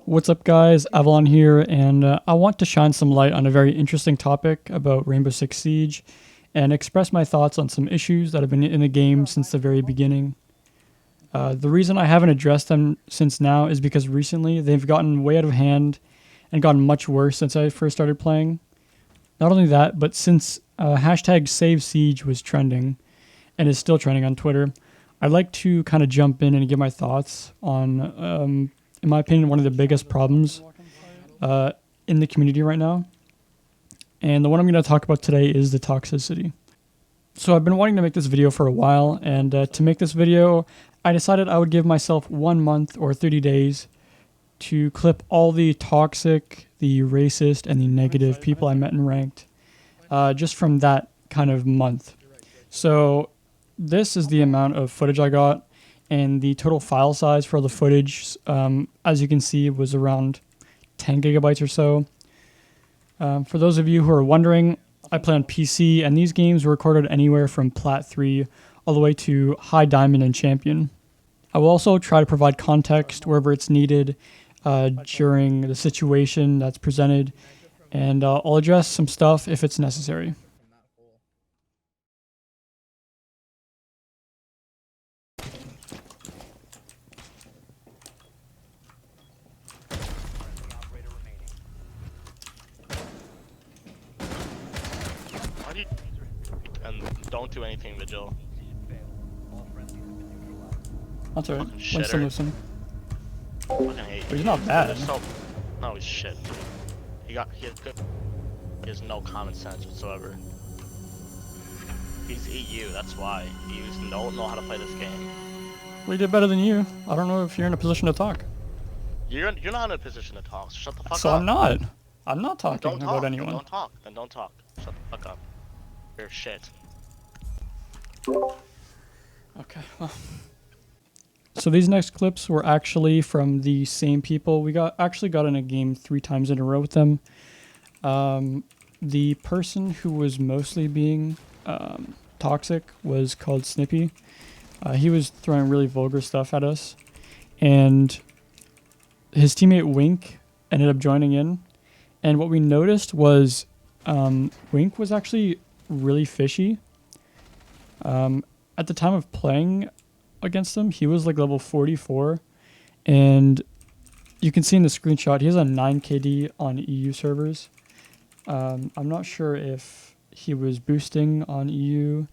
What's up guys, Avalon here, and I want to shine some light on a very interesting topic about Rainbow Six Siege and express my thoughts on some issues that have been in the game since the very beginning. The reason I haven't addressed them since now is because recently they've gotten way out of hand and gotten much worse since I first started playing. Not only that, but since hashtag #SaveSiege was trending and is still trending on Twitter, I'd like to kind of jump in and give my thoughts on in my opinion, one of the biggest problems in the community right now. And the one I'm going to talk about today is the toxicity. So I've been wanting to make this video for a while, and to make this video, I decided I would give myself 1 month or 30 days to clip all the toxic, the racist, and the negative people I met in ranked, just from that kind of month. So this is the amount of footage I got. And the total file size for the footage, as you can see, was around 10 gigabytes or so. For those of you who are wondering, I play on PC, and these games were recorded anywhere from Plat 3 all the way to High Diamond and Champion. I will also try to provide context wherever it's needed during the situation that's presented, and I'll address some stuff if it's necessary. And don't do anything, Vigil. That's alright. Fucking Winston shitter. listen. Fucking hate But he's you. not bad. No, he's shit, dude. He has no common sense whatsoever. He's EU, that's why. EUs don't know how to play this game. We did better than you. I don't know if you're in a position to talk. You're not in a position to talk, so shut the fuck up. So I'm not. I'm not talking Don't talk. about anyone. Then don't talk. Then don't talk. Shut the fuck up. You're shit. Okay, well. So these next clips were actually from the same people. We actually got in a game 3 times in a row with them. The person who was mostly being toxic was called Snippy. He was throwing really vulgar stuff at us. And his teammate Wink ended up joining in. And what we noticed was Wink was actually really fishy. At the time of playing against him, he was like level 44, and you can see in the screenshot he has a 9 KD on EU servers. I'm not sure if he was boosting on EU,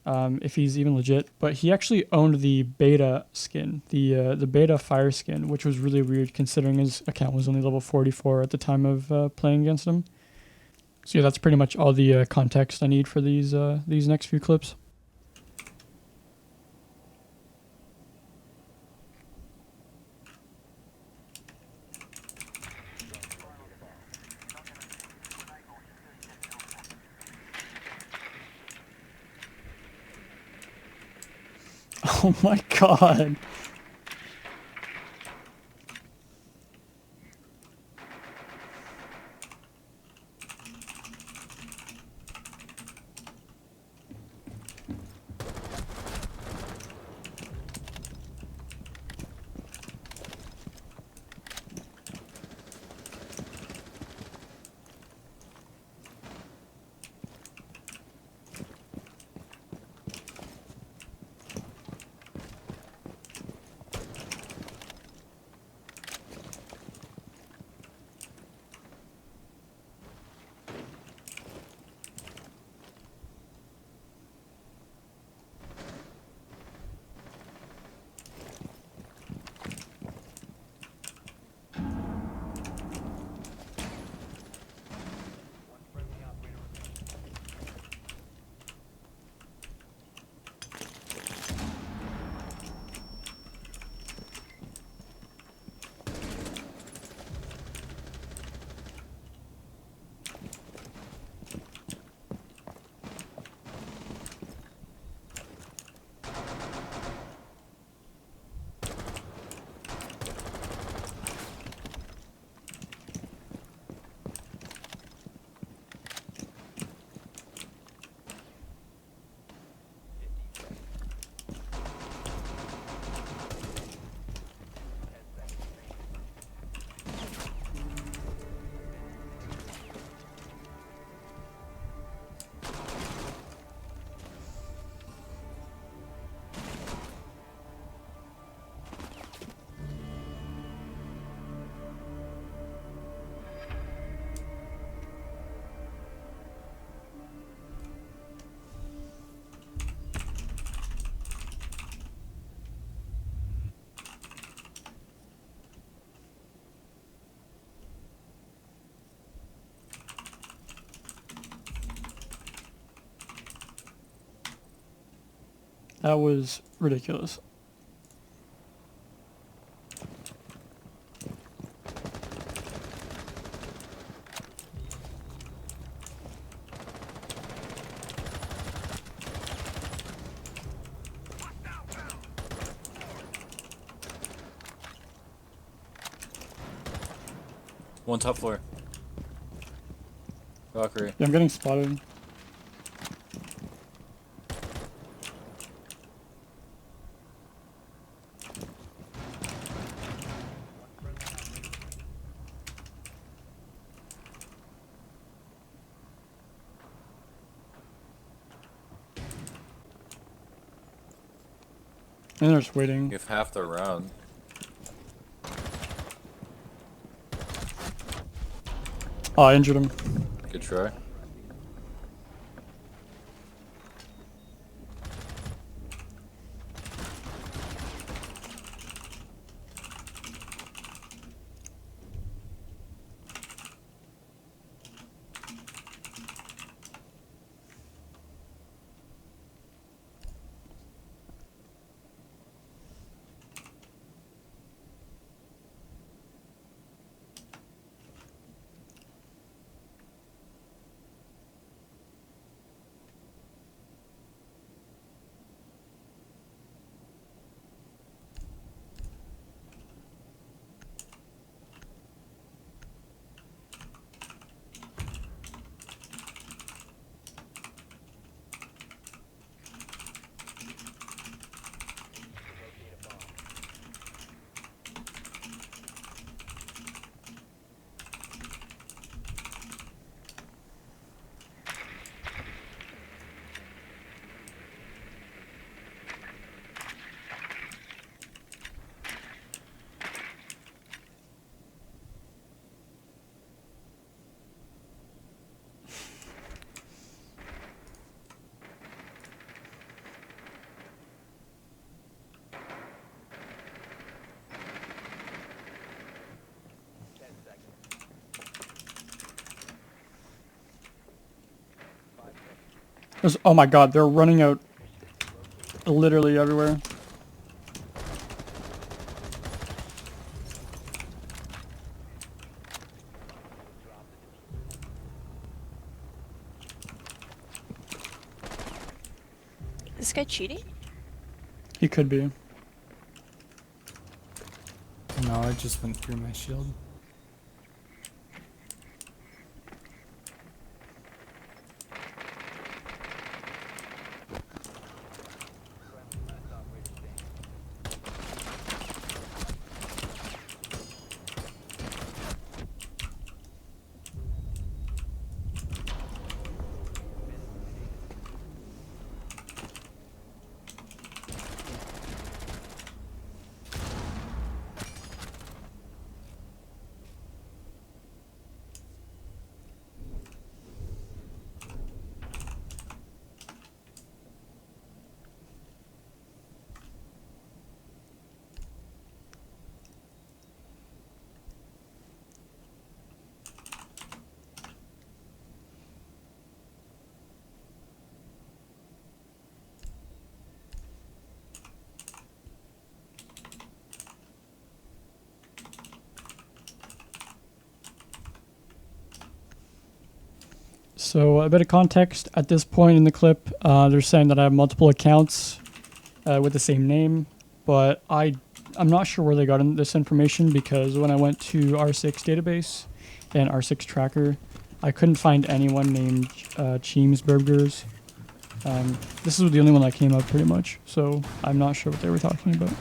if he's even legit, but he actually owned the beta skin, the beta fire skin, which was really weird considering his account was only level 44 at the time of playing against him. So yeah, that's pretty much all the context I need for these next few clips. Oh my god. That was ridiculous. One top floor. Valkyrie. Yeah, I'm getting spotted. And they're just waiting. You have half the round. Oh, I injured him. Good try. Oh my god, they're running out literally everywhere. Is this guy cheating? He could be. No, I just went through my shield. So a bit of context at this point in the clip, they're saying that I have multiple accounts with the same name, but I'm not sure where they got this information because when I went to R6 database and R6 tracker, I couldn't find anyone named Cheemsburgers. This is the only one that came up pretty much, so I'm not sure what they were talking about.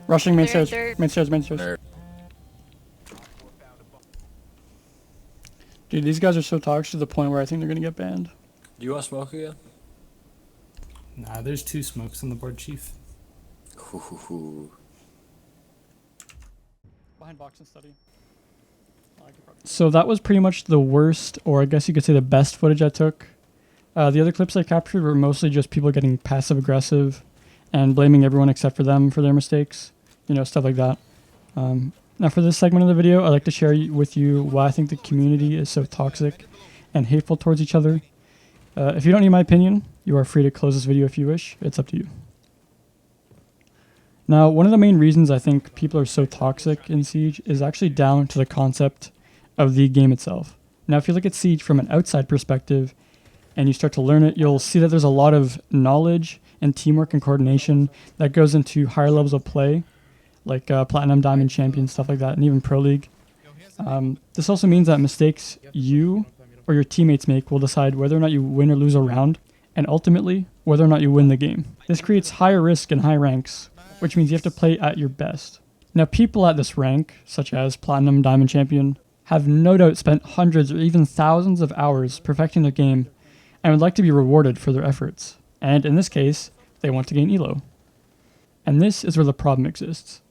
Rushing main They're- stairs. they're- Main stairs. Main stairs. There. Dude, these guys are so toxic to the point where I think they're gonna get banned. Do you want to smoke again? Nah, there's 2 smokes on the board, Chief. Hoo. Behind box and study. So that was pretty much the worst, or I guess you could say the best footage I took. The other clips I captured were mostly just people getting passive aggressive and blaming everyone except for them for their mistakes. You know, stuff like that. Now for this segment of the video, I'd like to share with you why I think the community is so toxic and hateful towards each other. If you don't need my opinion, you are free to close this video if you wish. It's up to you. Now, one of the main reasons I think people are so toxic in Siege is actually down to the concept of the game itself. Now, if you look at Siege from an outside perspective and you start to learn it, you'll see that there's a lot of knowledge and teamwork and coordination that goes into higher levels of play, like Platinum, Diamond, Champion, stuff like that, and even Pro League. This also means that mistakes you or your teammates make will decide whether or not you win or lose a round, and ultimately, whether or not you win the game. This creates higher risk in high ranks, which means you have to play at your best. Now, people at this rank, such as Platinum, Diamond, Champion, have no doubt spent hundreds or even thousands of hours perfecting their game and would like to be rewarded for their efforts. And in this case, they want to gain elo. And this is where the problem exists.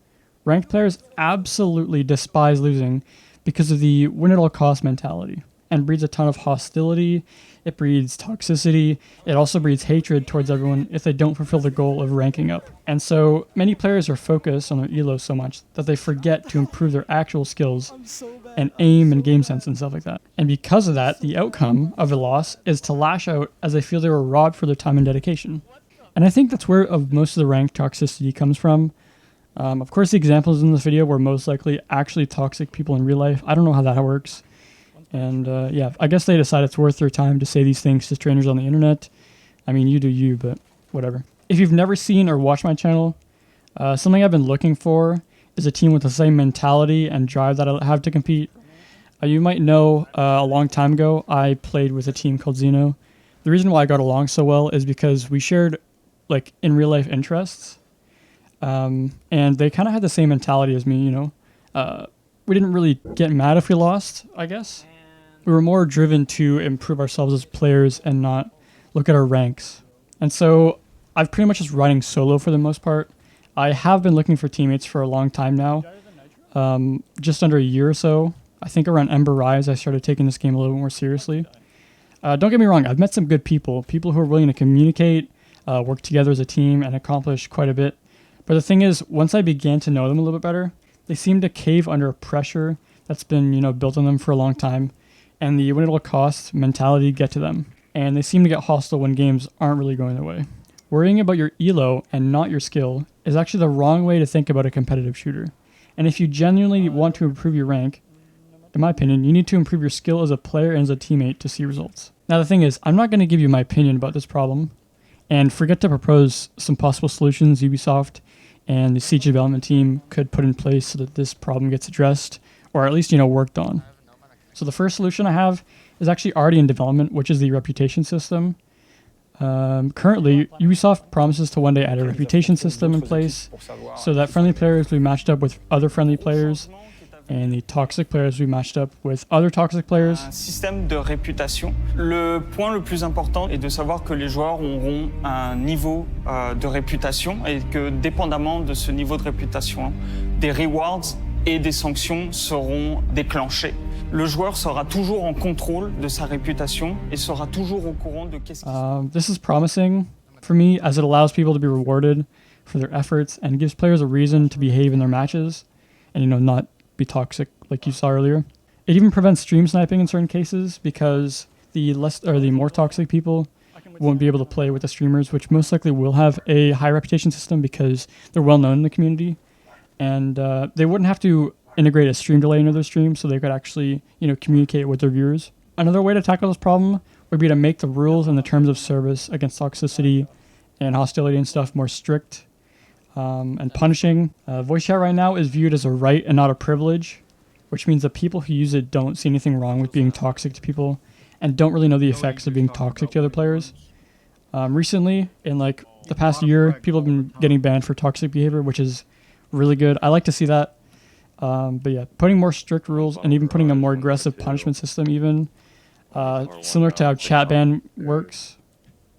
Ranked players absolutely despise losing because of the win-at-all-cost mentality, and breeds a ton of hostility, it breeds toxicity, it also breeds hatred towards everyone if they don't fulfill the goal of ranking up. And so many players are focused on their elo so much that they forget to improve their actual skills and aim and game sense and stuff like that. And because of that, the outcome of a loss is to lash out as they feel they were robbed for their time and dedication. And I think that's where most of the ranked toxicity comes from. Of course, the examples in this video were most likely actually toxic people in real life. I don't know how that works. And yeah, I guess they decide it's worth their time to say these things to strangers on the internet. I mean, you do you, but whatever. If you've never seen or watched my channel, something I've been looking for is a team with the same mentality and drive that I have to compete. You might know a long time ago, I played with a team called Xeno. The reason why I got along so well is because we shared like in real life interests. And they kind of had the same mentality as me, you know. We didn't really get mad if we lost, I guess. We were more driven to improve ourselves as players and not look at our ranks. And so I've pretty much just running solo for the most part. I have been looking for teammates for a long time now. Just under a year or so. I think around Ember Rise I started taking this game a little bit more seriously. Don't get me wrong, I've met some good people. People who are willing to communicate, work together as a team, and accomplish quite a bit. But the thing is, once I began to know them a little bit better, they seem to cave under pressure that's been, you know, built on them for a long time, and the win-at-all-cost mentality get to them, and they seem to get hostile when games aren't really going their way. Worrying about your elo and not your skill is actually the wrong way to think about a competitive shooter. And if you genuinely want to improve your rank, in my opinion, you need to improve your skill as a player and as a teammate to see results. Now the thing is, I'm not going to give you my opinion about this problem, and forget to propose some possible solutions Ubisoft and the Siege development team could put in place so that this problem gets addressed, or at least, you know, worked on. So the first solution I have is actually already in development, which is the reputation system. Currently, Ubisoft promises to one day add a reputation system in place so that friendly players will be matched up with other friendly players, and the toxic players will be matched up with other toxic players. Un système de réputation. Le point le plus important est de savoir que les joueurs auront un niveau de réputation et que dépendamment de ce niveau de réputation, des rewards et des sanctions seront déclenchées. Le joueur sera toujours en contrôle de sa réputation et sera toujours au courant de qu'est-ce qui This is promising for me as it allows people to be rewarded for their efforts and gives players a reason to behave in their matches and, you know, not be toxic like you saw earlier. It even prevents stream sniping in certain cases because the more toxic people won't be able to play with the streamers, which most likely will have a high reputation system because they're well known in the community, and they wouldn't have to integrate a stream delay into their stream, so they could actually, you know, communicate with their viewers. Another way to tackle this problem would be to make the rules and the terms of service against toxicity and hostility and stuff more strict and punishing. Voice chat right now is viewed as a right and not a privilege, which means that people who use it don't see anything wrong with being toxic to people and don't really know the effects of being toxic to other players. Recently, in like the past year, people have been getting banned for toxic behavior, which is really good. I like to see that. But yeah, putting more strict rules and even putting a more aggressive punishment system, even similar to how chat ban works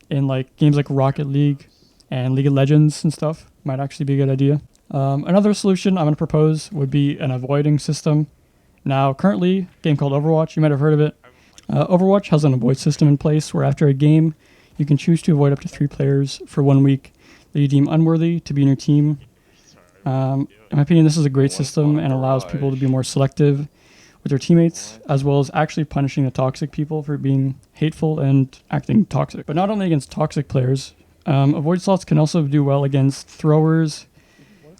in like games like Rocket League and League of Legends and stuff, might actually be a good idea. Another solution I'm going to propose would be an avoiding system. Now, currently, a game called Overwatch, you might have heard of it. Overwatch has an avoid system in place where after a game, you can choose to avoid up to 3 players for 1 week that you deem unworthy to be in your team. In my opinion, this is a great system and allows people to be more selective with their teammates, as well as actually punishing the toxic people for being hateful and acting toxic. But not only against toxic players, avoid slots can also do well against throwers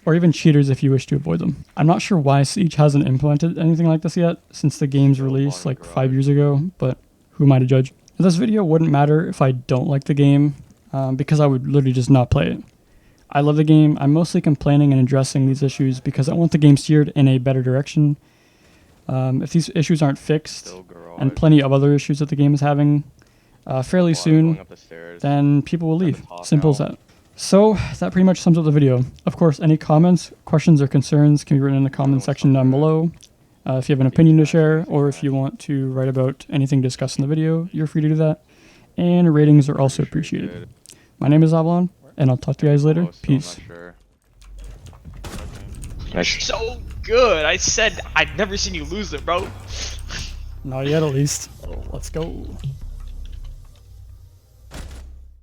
or even cheaters if you wish to avoid them. I'm not sure why Siege hasn't implemented anything like this yet since the game's release like 5 years ago, but who am I to judge? This video wouldn't matter if I don't like the game, because I would literally just not play it. I love the game. I'm mostly complaining and addressing these issues because I want the game steered in a better direction. If these issues aren't fixed, and plenty of other issues that the game is having fairly soon, then people will leave. Simple as that. So that pretty much sums up the video. Of course, any comments, questions, or concerns can be written in the comment section down below. If you have an opinion to share, or if you want to write about anything discussed in the video, you're free to do that. And ratings are also appreciated. My name is Avalon, and I'll talk to you guys later. Peace. You're so good. I said I'd never seen you lose it, bro. Not yet, at least. Let's go.